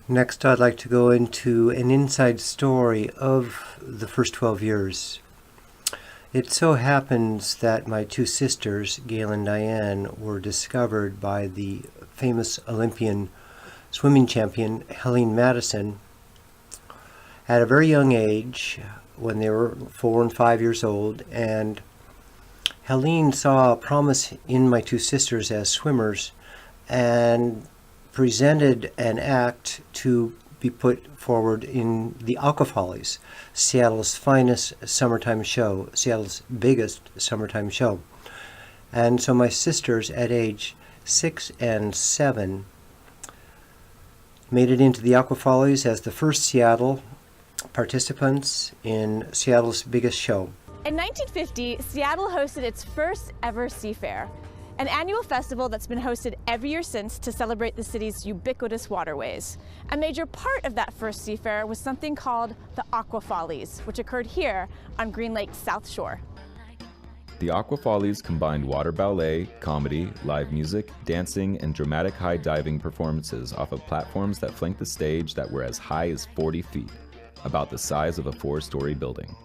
Next, I'd like to go into an inside story of the first 12 years. It so happens that my two sisters, Gail and Diann, were discovered by the famous Olympian swimming champion Helene Madison at a very young age when they were 4 and 5 years old, and Helene saw a promise in my two sisters as swimmers and presented an act to be put forward in the Aqua Follies, Seattle's finest summertime show, Seattle's biggest summertime show. And so my sisters at age 6 and 7 made it into the Aqua Follies as the first Seattle participants in Seattle's biggest show. In 1950, Seattle hosted its first ever Seafair, an annual festival that's been hosted every year since to celebrate the city's ubiquitous waterways. A major part of that first Seafair was something called the Aqua Follies, which occurred here on Green Lake's South Shore. The Aqua Follies combined water ballet, comedy, live music, dancing, and dramatic high diving performances off of platforms that flanked the stage that were as high as 40 feet, about the size of a 4-story building.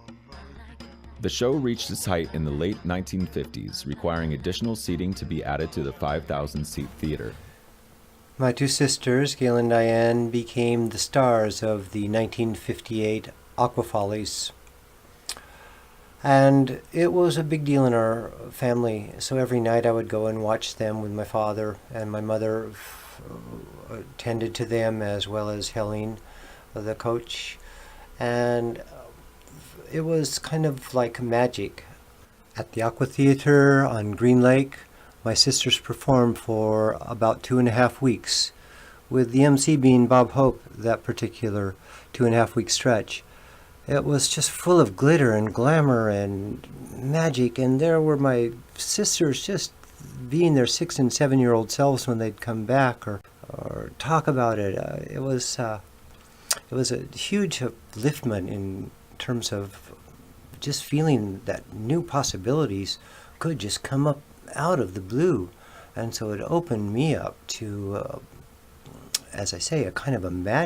The show reached its height in the late 1950s, requiring additional seating to be added to the 5,000-seat theater. My two sisters, Gail and Diann, became the stars of the 1958 Aqua Follies. And it was a big deal in our family, so every night I would go and watch them with my father, and my mother attended to them, as well as Helene, the coach. And it was kind of like magic. At the Aqua Theater on Green Lake, my sisters performed for about 2.5 weeks, with the MC being Bob Hope that particular 2.5 week stretch. It was just full of glitter and glamour and magic, and there were my sisters just being their 6 and 7-year-old selves when they'd come back or talk about it. It was a huge upliftment in terms of just feeling that new possibilities could just come up out of the blue. And so it opened me up to, as I say, a kind of a magic.